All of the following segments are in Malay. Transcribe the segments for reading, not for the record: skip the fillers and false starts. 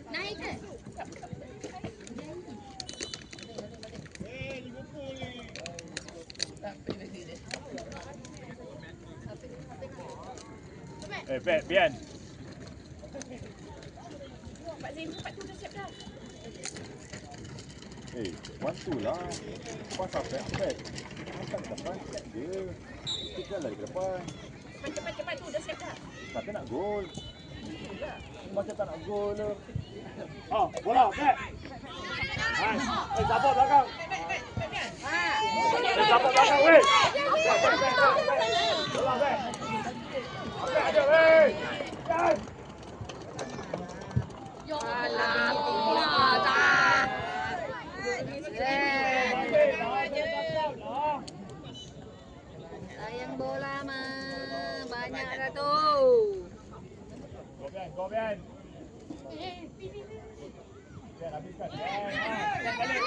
Naik ke? Bet, Bian. Pak Zim, tempat tu dah siap dah. Bantu lah. Pas sampai bet. Angkat ke depan, set dia. Kita lari ke depan. Cepat tu dah siap dah. Tapi nak gol. Macam tak nak gol tu. Bola, bet. Hai, support belakang. Support belakang, weh. Bola, bet. Apa ada, weh. Guys. Sayang bola mah. Banyak dah tu. Go, Bian. Bian, habiskan. Bian balik.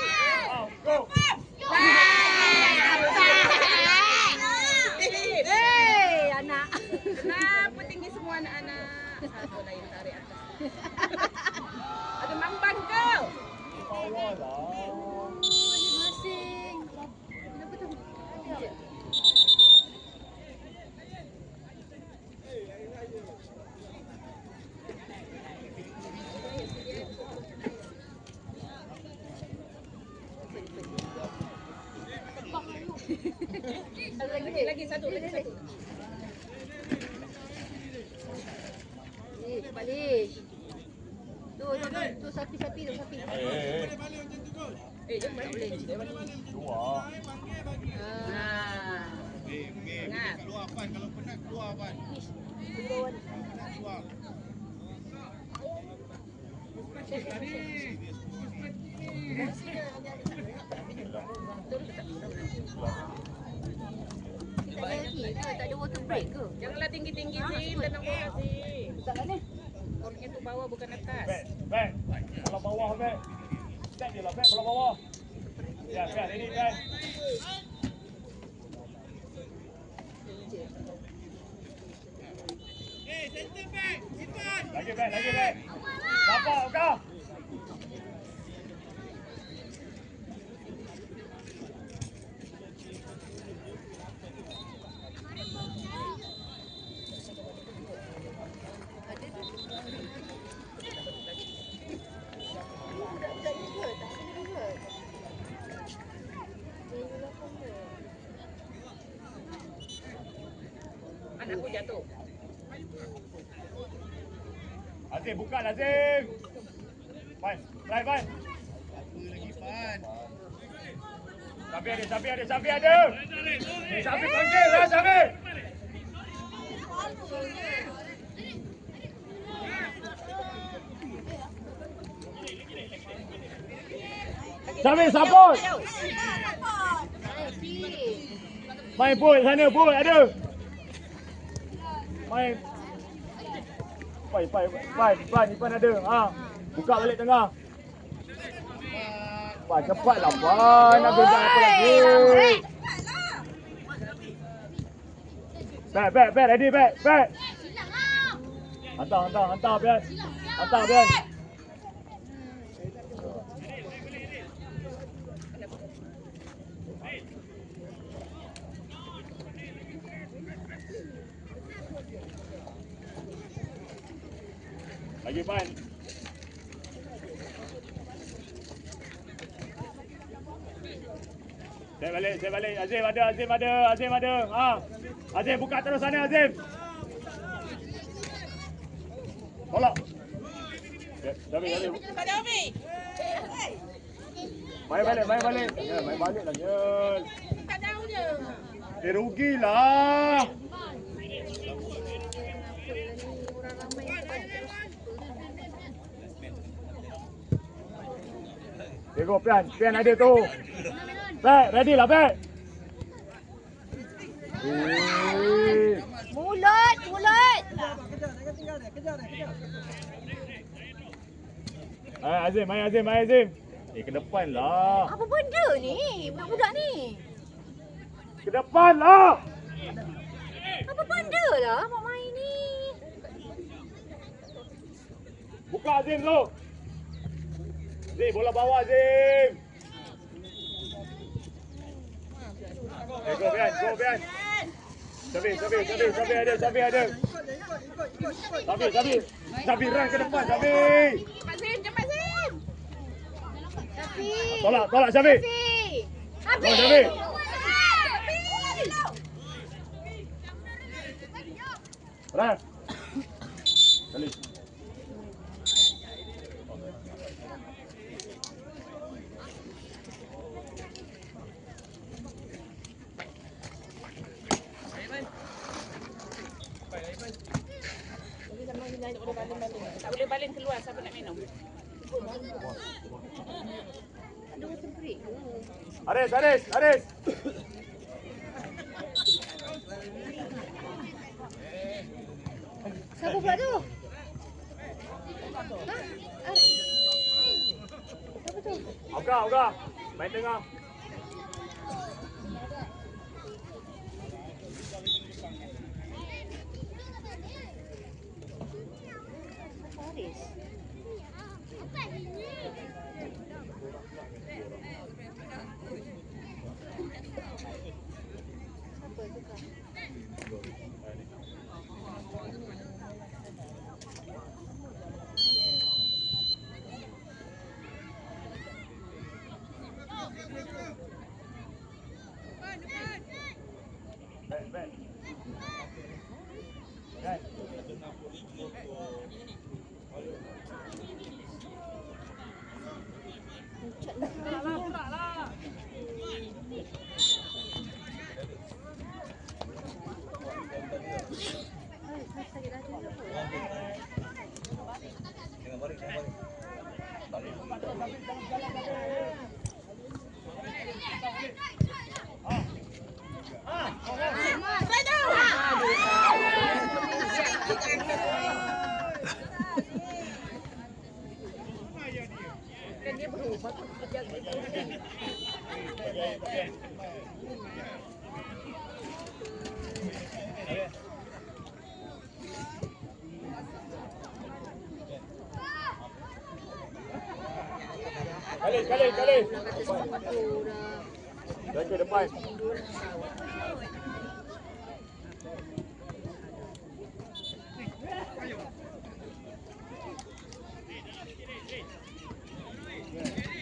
Go. Anak. Kenapa tinggi semua anak-anak? Satu lain tarik atas. Ada mambang kau. Bawah lah. Masing. Kenapa tu? Lagi satu. Balik. Tu sapi tu. Jangan balik. Dua. Ingat. Keluar Pan, kalau penat keluar Pan. Keluar. Kita ada lagi ke? Tak ada water break ke? Janganlah tinggi-tinggi Zim, tenang bola Zim. Tak mana? Kornya tu bawah bukan atas. Bet. Kalau bawah, bet. Set je lah, bet. Kalau bawah. Ya, bet. Ready, bet. Center back, simpan. Lagi, bet. Dapat kau. Anakku jatuh. Azim, buka Azim. Pan, try Pan. Apa lagi Pan? Sabi ada. Sabi panggil lah, Sabi. Sabi, support. Main pun sana pun ada. Main. Pan ada. Buka balik tengah. Pan cepatlah Pan. Nak bebas apa lagi? Bet, ready bet. Hantar Bian. Lagi Pan. Saya balik. Azim ada. Azim buka terus sana Azim. Tolak. Dabi. Main balik. Ya, main balik lah Jel. Tak tahu je. Rugilah. Tengok Pian ada tu. Bet, ready lah Bet. Mulut. Azim, main Azim. Ke depan lah. Apa benda ni? Budak-budak ni. Ke depan lah. Apa benda lah mak main ni? buka Zim tu. Zim, bola bawah Zim. Go Bian, go Bian. Sabi ada. Sabi run ke depan, Sabi. Cepat Zim. Tolak Sabi. Go Sabi. Run. Kali. Tak boleh balik keluar, siapa nak minum? Aris. Siapa pula tu? Oga. Main tengah. Back. Right. Kali. Dah ke depan.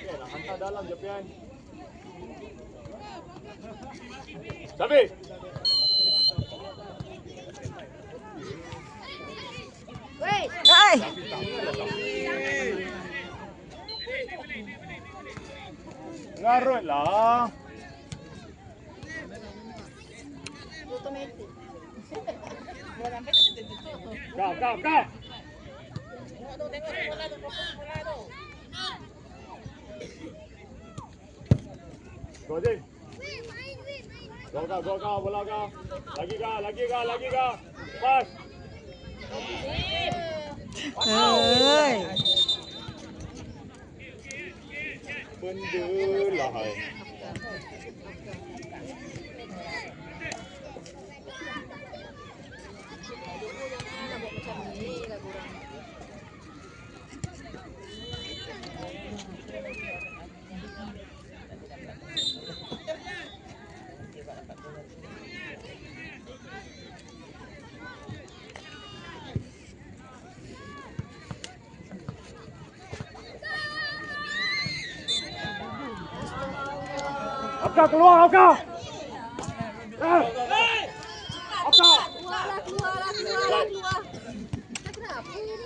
Nak hantar dalam je Pian. Sabi. Wei. Ngarut lah. Automatic. Kau. Tengok bola tu. Go Zin. Go kau, bola kau. Lagi kau. Pas. Benda lah. Oka keluar. Keluarlah. Kenapa ni?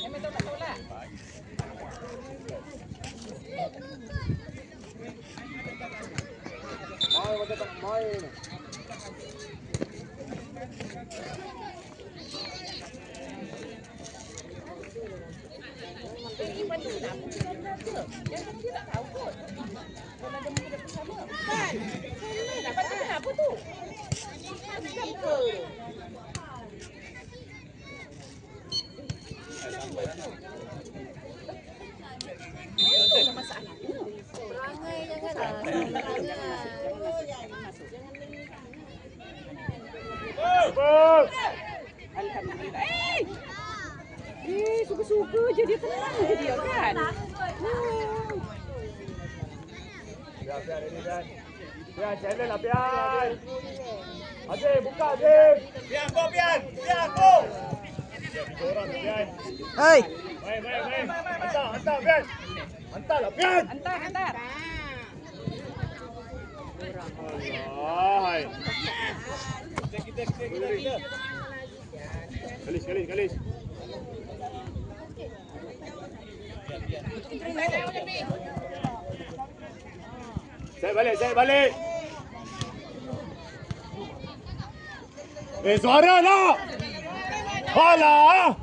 Emang tak tolak. Macam tak main. Iman tu nak dia tak tahu kot. Bola dia mungkin dah bersama. Kan? Dapat tu apa tu? Macam ke? Masalah. Perangai janganlah. Bagus. Alhamdulillah. Suka-suka je dia tenang je dia kan. Biar ini kan. Biar channel lah biar. Adik buka adik. Biar aku biar. Biar aku. Tiga orang biar. Hei. Baik. Hantar biar. Hantarlah biar. Hantar. Allah. Kita. Kalis. Saya balik. Suara lah. Alah.